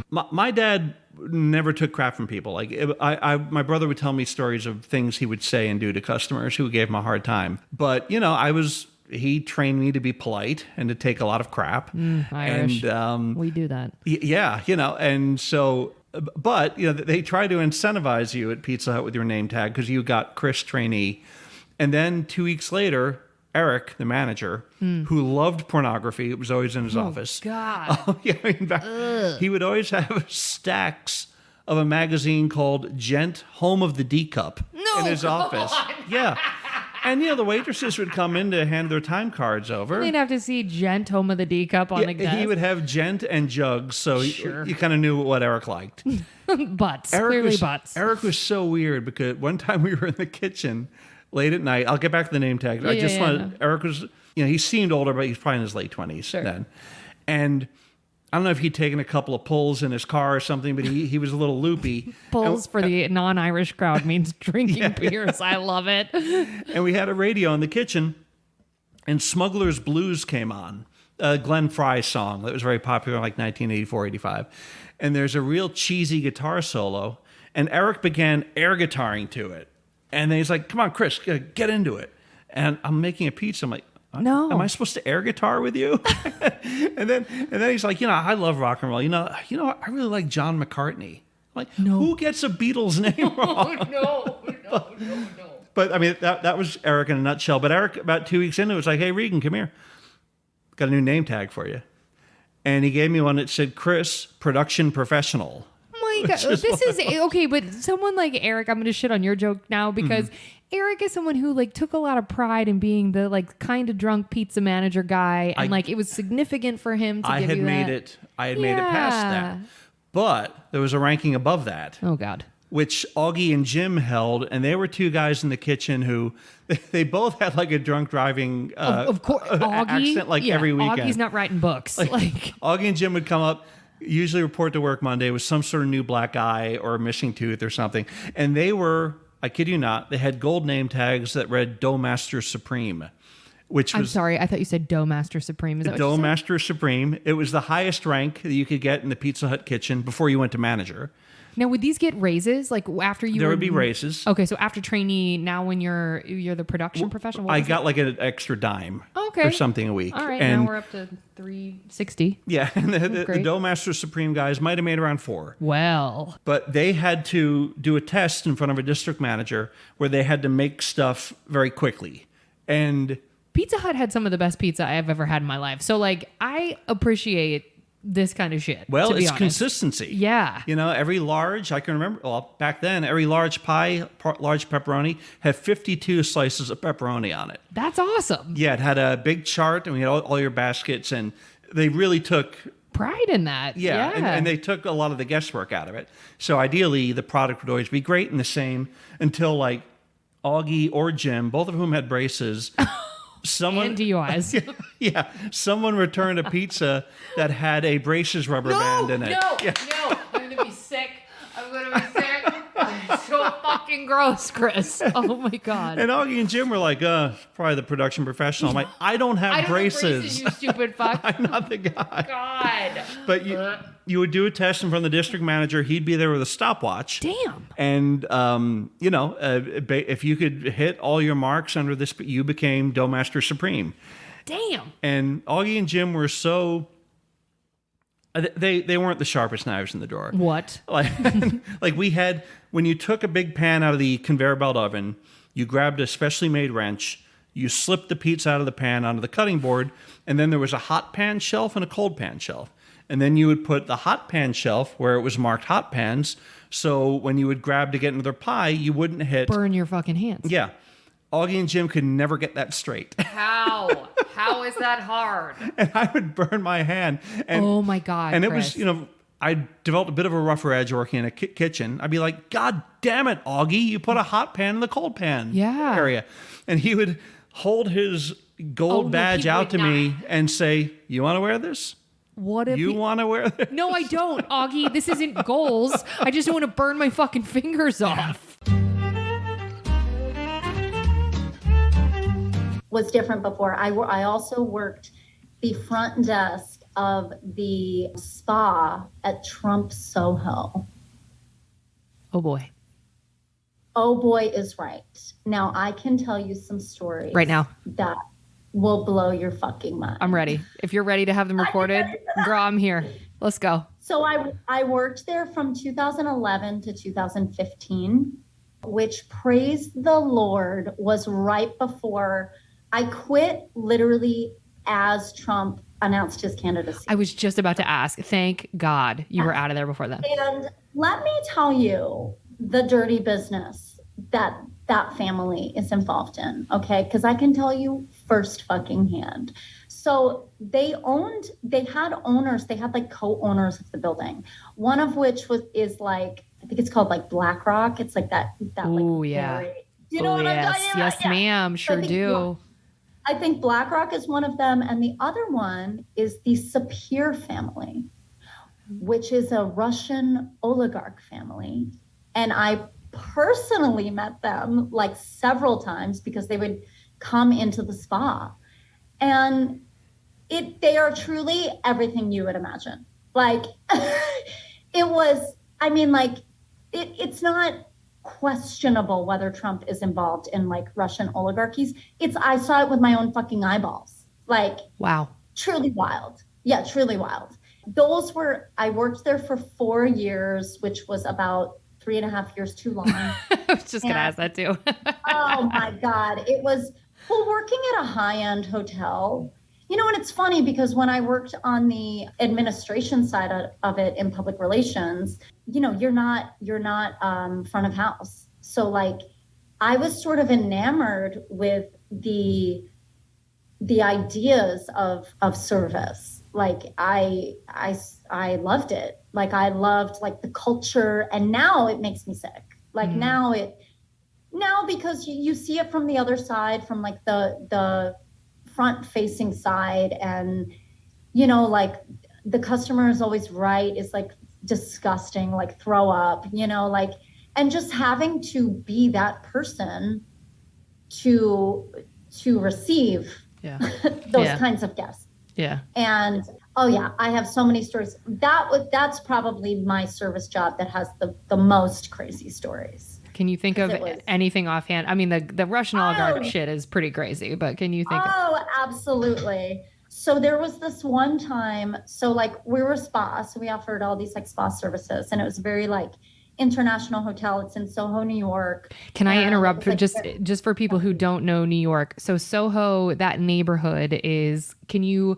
My dad never took crap from people. Like my brother would tell me stories of things he would say and do to customers who gave him a hard time. But I was he trained me to be polite and to take a lot of crap. Irish. And we do that. yeah, and so, but they try to incentivize you at Pizza Hut with your name tag because you got Chris trainee, and then 2 weeks later, Eric, the manager, who loved pornography, it was always in his office. God. Oh, yeah, in fact, he would always have stacks of a magazine called Gent Home of the D Cup in his office. Yeah. And, the waitresses would come in to hand their time cards over. They'd have to see Gent Home of the D Cup on the desk. He would have Gent and Jugs, so you kind of knew what Eric liked. Butts. Clearly butts. Eric was so weird because one time we were in the kitchen late at night. I'll get back to the name tag. Eric was, he seemed older, but he's probably in his late 20s then. And I don't know if he'd taken a couple of pulls in his car or something, but he was a little loopy. Pulls for the non-Irish crowd means drinking beers. I love it. And we had a radio in the kitchen, and Smuggler's Blues came on, a Glenn Frey song that was very popular in like 1984, 85. And there's a real cheesy guitar solo, and Eric began air guitaring to it. And then he's like, come on, Chris, get into it. And I'm making a pizza. I'm like, no. Am I supposed to air guitar with you? and then he's like, I love rock and roll. I really like John McCartney. I'm like, no. Who gets a Beatles name wrong? No. But I mean, that was Eric in a nutshell. But Eric, about 2 weeks into it, was like, hey, Regan, come here. Got a new name tag for you. And he gave me one that said, Chris, production professional. Oh my God. This is okay, but someone like Eric, I'm going to shit on your joke now because Eric is someone who took a lot of pride in being the kind of drunk pizza manager guy, and it was significant for him to give you that. I had made it past that. But there was a ranking above that. Oh God. Which Augie and Jim held, and they were two guys in the kitchen who they both had a drunk driving of course Augie, accent every weekend. Augie's not writing books. Augie and Jim would come up, usually report to work Monday with some sort of new black eye or a missing tooth or something, and they were, I kid you not, they had gold name tags that read Doughmaster Supreme. I'm sorry, I thought you said Doughmaster Supreme. Is that what you said? Doughmaster Supreme. It was the highest rank that you could get in the Pizza Hut kitchen before you went to manager. Now, would these get raises? After you there would be raises. Okay, so after trainee, now when you're the production professional, I got an extra dime or something a week. All right, and now we're up to $360. Yeah, and the Doughmaster Supreme guys might have made around $4. Well, but they had to do a test in front of a district manager where they had to make stuff very quickly, and Pizza Hut had some of the best pizza I have ever had in my life. So I appreciate this kind of shit. Well, it's honest. Consistency. Yeah. Every large, I can remember, back then, every large pie, large pepperoni had 52 slices of pepperoni on it. That's awesome. Yeah, it had a big chart, and we had all your baskets, and they really took pride in that. Yeah. And they took a lot of the guesswork out of it. So ideally, the product would always be great and the same until Augie or Jim, both of whom had braces. And DUIs. Yeah. Someone returned a pizza that had a braces rubber band in it. No, I'm going to be sick. It's so fucking gross, Chris. Oh my God. And Augie and Jim were like, probably the production professional. I'm like, I don't have braces. You stupid fuck. I'm not the guy. God. But you would do a test in front of the district manager. He'd be there with a stopwatch. Damn. And, if you could hit all your marks under this, you became Doughmaster Supreme. Damn. And Augie and Jim were so... They weren't the sharpest knives in the drawer. What? We had, when you took a big pan out of the conveyor belt oven, you grabbed a specially made wrench, you slipped the pizza out of the pan onto the cutting board, and then there was a hot pan shelf and a cold pan shelf. And then you would put the hot pan shelf where it was marked hot pans, so when you would grab to get into their pie, you wouldn't hit... Burn your fucking hands. Yeah. Augie and Jim could never get that straight. How? How is that hard? And I would burn my hand. And, oh my God, and Chris. It was, I developed a bit of a rougher edge working in a kitchen. I'd be like, God damn it, Augie, you put a hot pan in the cold pan area. And he would hold his gold badge out to me and say, you want to wear this? What if you want to wear this? No, I don't, Augie. This isn't goals. I just don't want to burn my fucking fingers off. Was different before. I also worked the front desk of the spa at Trump Soho. Oh boy. Oh boy is right. Now I can tell you some stories. Right now. That will blow your fucking mind. I'm ready. If you're ready to have them recorded, girl, I'm here. Let's go. So I worked there from 2011 to 2015, which, praise the Lord, was right before I quit, literally as Trump announced his candidacy. I was just about to ask. Thank God you were out of there before then. And let me tell you the dirty business that family is involved in, okay? Because I can tell you first fucking hand. So they had owners, they had like co-owners of the building. One of which is like, I think it's called like BlackRock. It's like that Oh, like, yeah. very, you know what I'm talking about? Yes, Yeah. ma'am. Sure do. I think BlackRock is one of them. And the other one is the Sapir family, which is a Russian oligarch family. And I personally met them like several times because they would come into the spa. And they are truly everything you would imagine. Like it was, I mean, like it's not questionable whether Trump is involved in like Russian oligarchies. I saw it with my own fucking eyeballs. Like, wow, truly wild. Yeah, truly wild. I worked there for 4 years, which was about 3.5 years too long. I was just going to ask that too. Oh my God. It was, working at a high-end hotel, and it's funny because when I worked on the administration side of it in public relations, you're not front of house. So like, I was sort of enamored with the ideas of service. Like I loved it. Like I loved like the culture, and now it makes me sick. Like now because you see it from the other side, from like the front facing side, and like the customer is always right, is like disgusting, like throw up, like, and just having to be that person to receive those kinds of guests. Yeah. And I have so many stories. That's probably my service job that has the most crazy stories. Can you think of anything offhand? I mean, the Russian oligarch shit is pretty crazy, but can you think of? Absolutely. So there was this one time, so like we were a spa, so we offered all these like spa services, and it was very like international hotel. It's in Soho, New York. Can I interrupt for just for people who don't know New York? So Soho, that neighborhood is, can you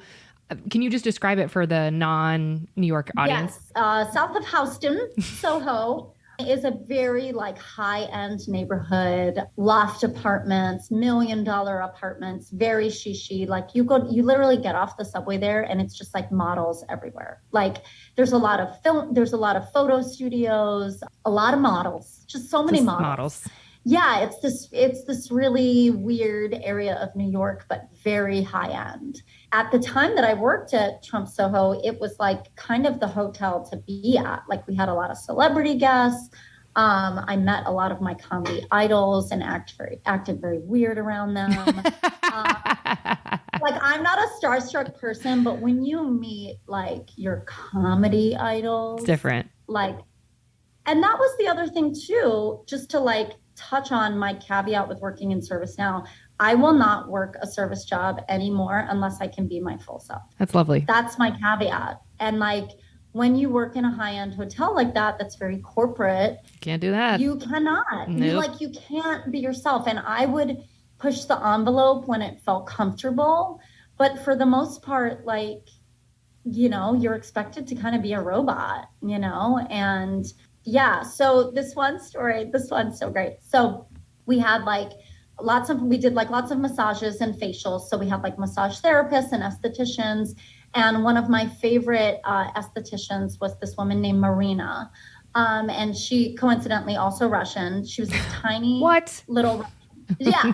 just describe it for the non-New York audience? Yes. South of Houston, Soho is a very like high-end neighborhood, loft apartments, $1 million apartments, very shishi. Like you literally get off the subway there and it's just like models everywhere. Like there's a lot of there's a lot of photo studios, a lot of models, just so many models. Yeah, it's this really weird area of New York, but very high end. At the time that I worked at Trump Soho, it was like kind of the hotel to be at. Like we had a lot of celebrity guests. I met a lot of my comedy idols and acted very weird around them. Like I'm not a starstruck person, but when you meet like your comedy idols, it's different. Like, and that was the other thing too, just to like touch on my caveat with working in service now. I will not work a service job anymore unless I can be my full self. That's lovely. That's my caveat. And like when you work in a high-end hotel like that, that's very corporate. Can't do that. You cannot. Nope. You can't be yourself. And I would push the envelope when it felt comfortable. But for the most part, like, you're expected to kind of be a robot, and yeah. So this one's so great. So we had like we did lots of massages and facials. So we had like massage therapists and estheticians. And one of my favorite estheticians was this woman named Marina. And she coincidentally also Russian. She was this tiny little,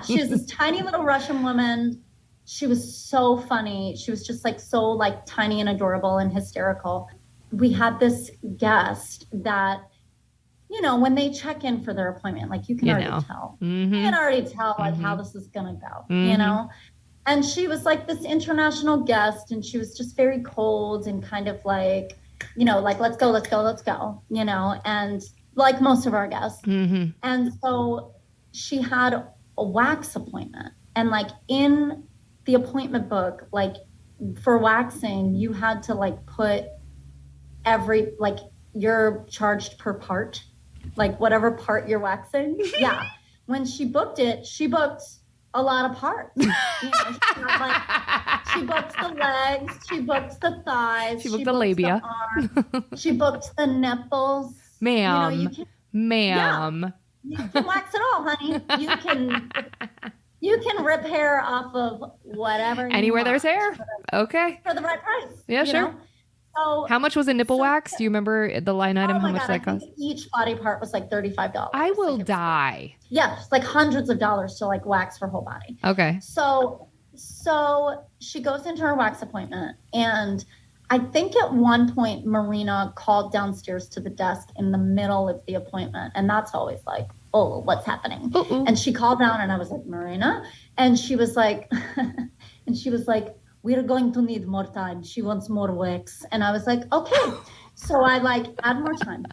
she was this tiny little Russian woman. She was so funny. She was just like so like tiny and adorable and hysterical. We had this guest that, when they check in for their appointment, like you can already tell. Mm-hmm. You can already tell like how this is gonna go, And she was like this international guest, and she was just very cold and kind of like, like let's go, and like most of our guests. Mm-hmm. And so she had a wax appointment, and like in the appointment book, like for waxing, you had to like put like you're charged per part, like whatever part you're waxing. Yeah. When she booked it, she booked a lot of parts. You know, she booked the legs, she booked the thighs, She booked the labia. The arms, she booked the nipples. Ma'am. You know, you can wax it all, honey. You can rip hair off of whatever. Anywhere there's hair. Okay. For the right price. Yeah, you sure. know? So how much was a nipple wax? Do you remember the line item? How much God, that I cost? think each body part was like $35. I will die. Yeah, it's like hundreds of dollars to like wax her whole body. Okay. So she goes into her wax appointment, and I think at one point Marina called downstairs to the desk in the middle of the appointment, and that's always like, oh, what's happening? Uh-oh. And she called down, and I was like, Marina, and she was like, we're going to need more time. She wants more wax. And I was like, okay. So I like add more time.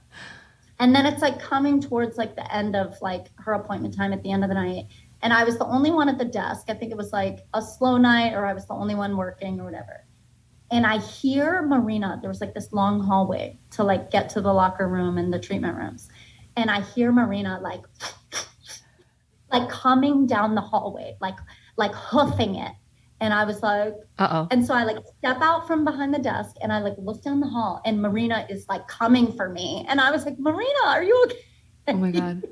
And then it's like coming towards like the end of like her appointment time at the end of the night. And I was the only one at the desk. I think it was like a slow night, or I was the only one working or whatever. And I hear Marina, there was like this long hallway to like get to the locker room and the treatment rooms. And I hear Marina like coming down the hallway, like hoofing it. And I was like, uh-oh. And so I like step out from behind the desk, and I like look down the hall, and Marina is like coming for me. And I was like, Marina, are you okay? Oh my God.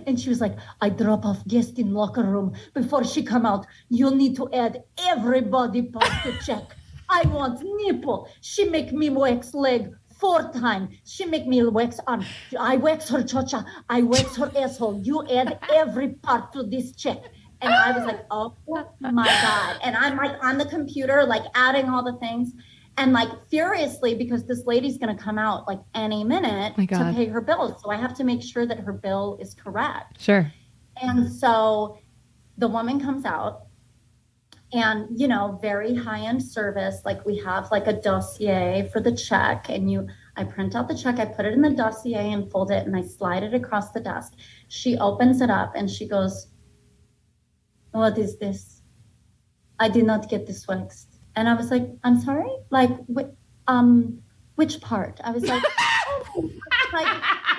And she was like, I drop off guest in locker room before she come out. You'll need to add every body part to check. I want nipple. She make me wax leg 4 times. She make me wax arm. I wax her chocha. I wax her asshole. You add every part to this check. And I was like, oh my God. And I'm like on the computer, like adding all the things, and like furiously, because this lady's going to come out like any minute to pay her bill. So I have to make sure that her bill is correct. Sure. And so the woman comes out, and, you know, very high-end service. Like we have like a dossier for the check, and I print out the check, I put it in the dossier and fold it, and I slide it across the desk. She opens it up and she goes, what is this? I did not get this waxed. And I was like, I'm sorry? Like, which part? I was like, oh, like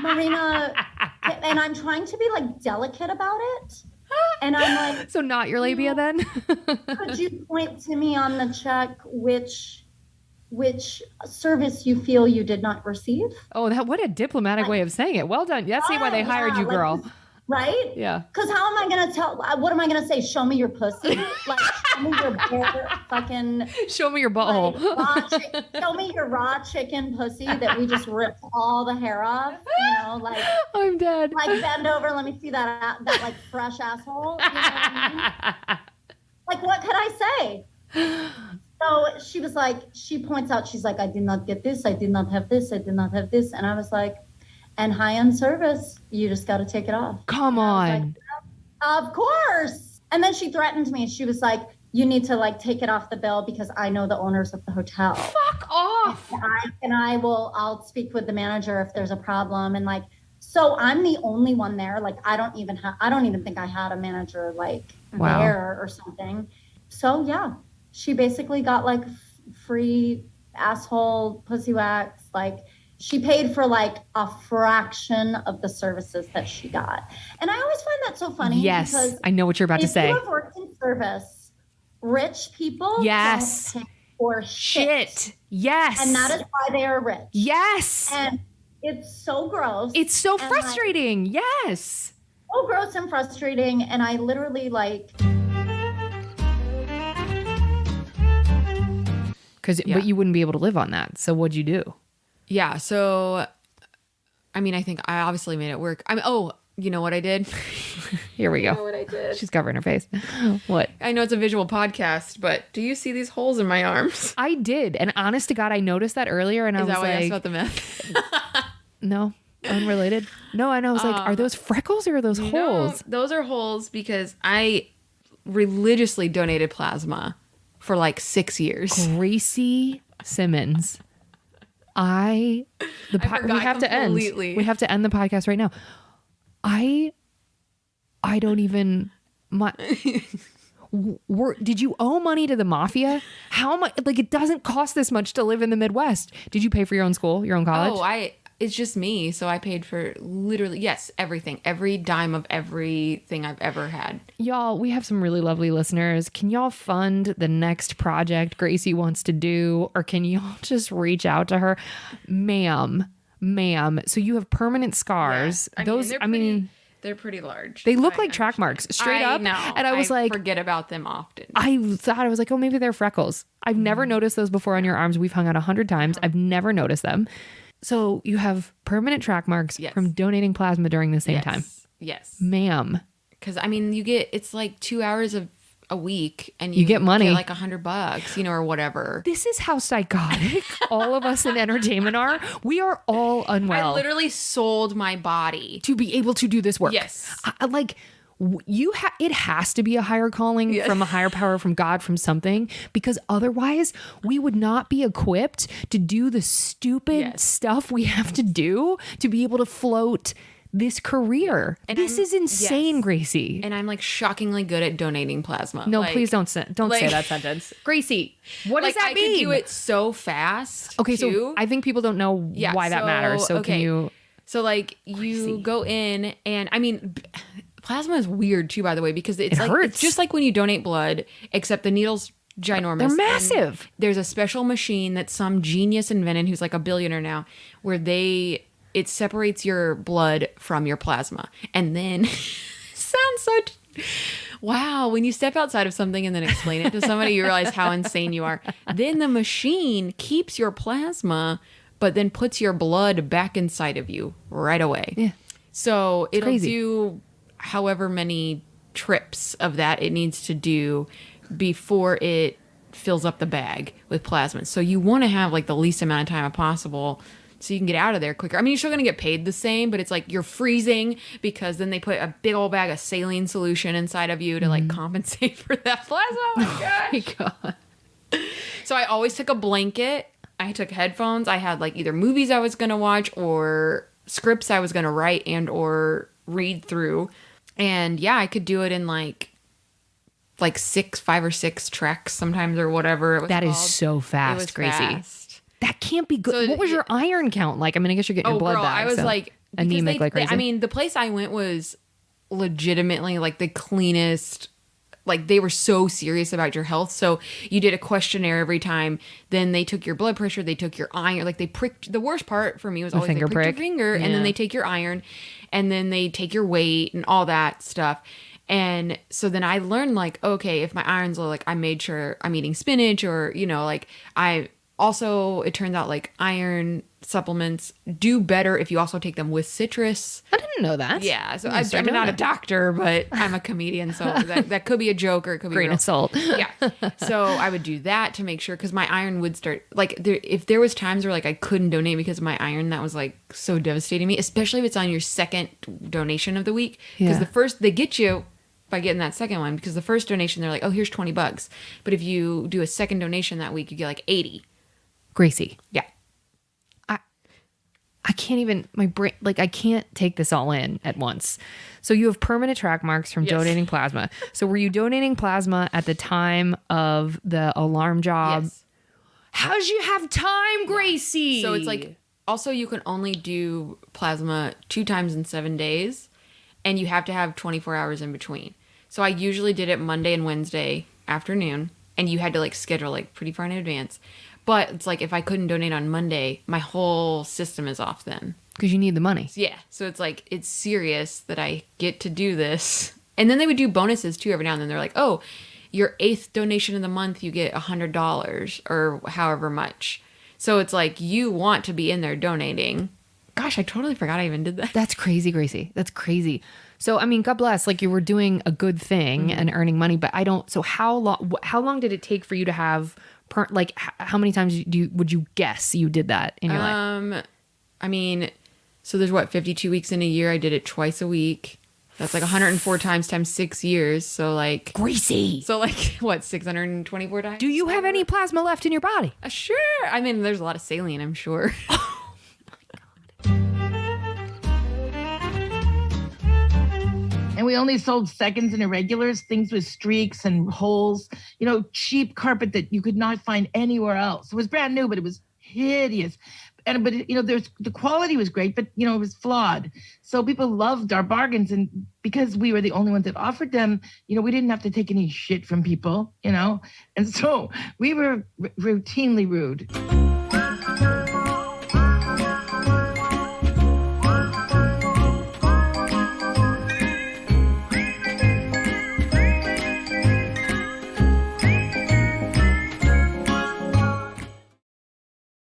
Marina, and I'm trying to be like delicate about it. And I'm like, so not your labia then? Could you point to me on the check which service you feel you did not receive? Oh, what a diplomatic way of saying it. Well done. That's why they hired you, girl. Right? Yeah. Because how am I going to tell? What am I going to say? Show me your pussy? Like, show me your bare fucking. Show me your butthole. Like, show me your raw chicken pussy that we just ripped all the hair off. You know, like. I'm dead. Like, bend over. Let me see that like fresh asshole. You know what I mean? Like, what could I say? So she was like, she points out, she's like, I did not get this. I did not have this. I did not have this. And I was like, and high-end service, you just got to take it off. Come on. Like, of course. And then she threatened me. She was like, you need to like take it off the bill because I know the owners of the hotel. Fuck off. And I'll speak with the manager if there's a problem. And like, so I'm the only one there. Like, I don't even think I had a manager like there or something. So yeah, she basically got like free asshole pussy wax. Like, she paid for like a fraction of the services that she got. And I always find that so funny. Yes, because I know what you're about to say. If you have worked in service, rich people yes. don't pay for shit. Yes. And that is why they are rich. Yes. And it's so gross. It's so frustrating. Yes. So gross and frustrating. And I literally like... But you wouldn't be able to live on that. So what'd you do? Yeah. So, I mean, I think I obviously made it work. You know what I did? Here we go. You know what I did? She's covering her face. What? I know it's a visual podcast, but do you see these holes in my arms? I did. And honest to God, I noticed that earlier. And I was like... Is that why I asked about the myth? No. Unrelated. No, and I was like, are those freckles or are those holes? Those are holes because I religiously donated plasma for like 6 years. Gracie Simmons. We have to end. We have to end the podcast right now. I don't even Did you owe money to the mafia? How much? Like, it doesn't cost this much to live in the Midwest. Did you pay for your own school, your own college? It's just me. So I paid for literally, yes, everything, every dime of everything I've ever had. Y'all, we have some really lovely listeners. Can y'all fund the next project Gracie wants to do? Or can y'all just reach out to her? Ma'am. So you have permanent scars. Yeah. They're pretty large. They look like track marks, straight up. Know. And I was like, forget about them often. I was like, oh, maybe they're freckles. I've never noticed those before on your arms. We've hung out 100 times. I've never noticed them. So you have permanent track marks from donating plasma during the same time. Yes. Ma'am. Because it's like 2 hours of a week and you get money, like $100, or whatever. This is how psychotic all of us in entertainment are. We are all unwell. I literally sold my body to be able to do this work. Yes. It has to be a higher calling from a higher power, from God, from something, because otherwise we would not be equipped to do the stupid stuff we have to do to be able to float this career. And this is insane, Gracie. And I'm like shockingly good at donating plasma. No, please don't say that sentence. Gracie, what does that mean? I could do it so fast. Okay, so I think people don't know why that matters. So can you... So you go in and plasma is weird too, by the way, because it hurts. It's just like when you donate blood, except the needle's ginormous. They're massive. There's a special machine that some genius invented who's like a billionaire now, where it separates your blood from your plasma. And then sounds so wow, when you step outside of something and then explain it to somebody, you realize how insane you are. Then the machine keeps your plasma, but then puts your blood back inside of you right away. Yeah. So it'll do however many trips of that it needs to do before it fills up the bag with plasma. So you want to have the least amount of time possible so you can get out of there quicker. You're still going to get paid the same, but it's like you're freezing because then they put a big old bag of saline solution inside of you to compensate for that plasma. Oh my God. So I always took a blanket. I took headphones. I had like either movies I was going to watch or scripts I was going to write and or read through. And yeah, I could do it in like 5 or 6 treks sometimes or whatever it was That called. is so fast, It was Gracie. fast. That can't be good. So what was your iron count like? I mean, I guess you're getting your blood back. I was so like anemic like crazy. the place I went was legitimately like the cleanest. Like they were so serious about your health. So you did a questionnaire every time. Then they took your blood pressure. They took your iron. Like they pricked. The worst part for me was always finger they pricked prick. your finger and then they take your iron and then they take your weight and all that stuff. And so then I learned like, okay, if my iron's low, like I made sure I'm eating spinach or, like I also, it turns out like iron supplements do better if you also take them with citrus. I didn't know that. Yeah. So I'm not a doctor, but I'm a comedian. So that could be a joke or it could be grain real. of salt. Yeah. So I would do that to make sure because my iron would start like if there was times where like I couldn't donate because of my iron, that was like so devastating me, especially if it's on your second donation of the week. Because the first they get you by getting that second one because the first donation they're like, oh, here's $20. But if you do a second donation that week, you get like 80. Gracie. Yeah. I can't even, my brain, like I can't take this all in at once. So you have permanent track marks from donating plasma. So were you donating plasma at the time of the alarm job? Yes. How did you have time, Gracie? So it's like, also you can only do plasma 2 times in 7 days and you have to have 24 hours in between. So I usually did it Monday and Wednesday afternoon and you had to like schedule like pretty far in advance. But it's like if I couldn't donate on Monday, my whole system is off then. Because you need the money. Yeah. So it's like, it's serious that I get to do this. And then they would do bonuses too every now and then. They're like, oh, your 8th donation of the month, you get $100 or however much. So it's like you want to be in there donating. Gosh, I totally forgot I even did that. That's crazy, Gracie. That's crazy. So, I mean, God bless, like you were doing a good thing and earning money, but I don't, so how long did it take for you to have how many times would you guess you did that in your life? I mean, so there's 52 weeks in a year. I did it twice a week. That's like 104 times 6 years. So like Gracie. So like 624 times? Do you have any plasma left in your body? Sure. I mean, there's a lot of saline, I'm sure. And we only sold seconds and irregulars, things with streaks and holes, cheap carpet that you could not find anywhere else. It was brand new, but it was hideous. But the quality was great, but it was flawed. So people loved our bargains, and because we were the only ones that offered them, we didn't have to take any shit from people, and so we were routinely rude.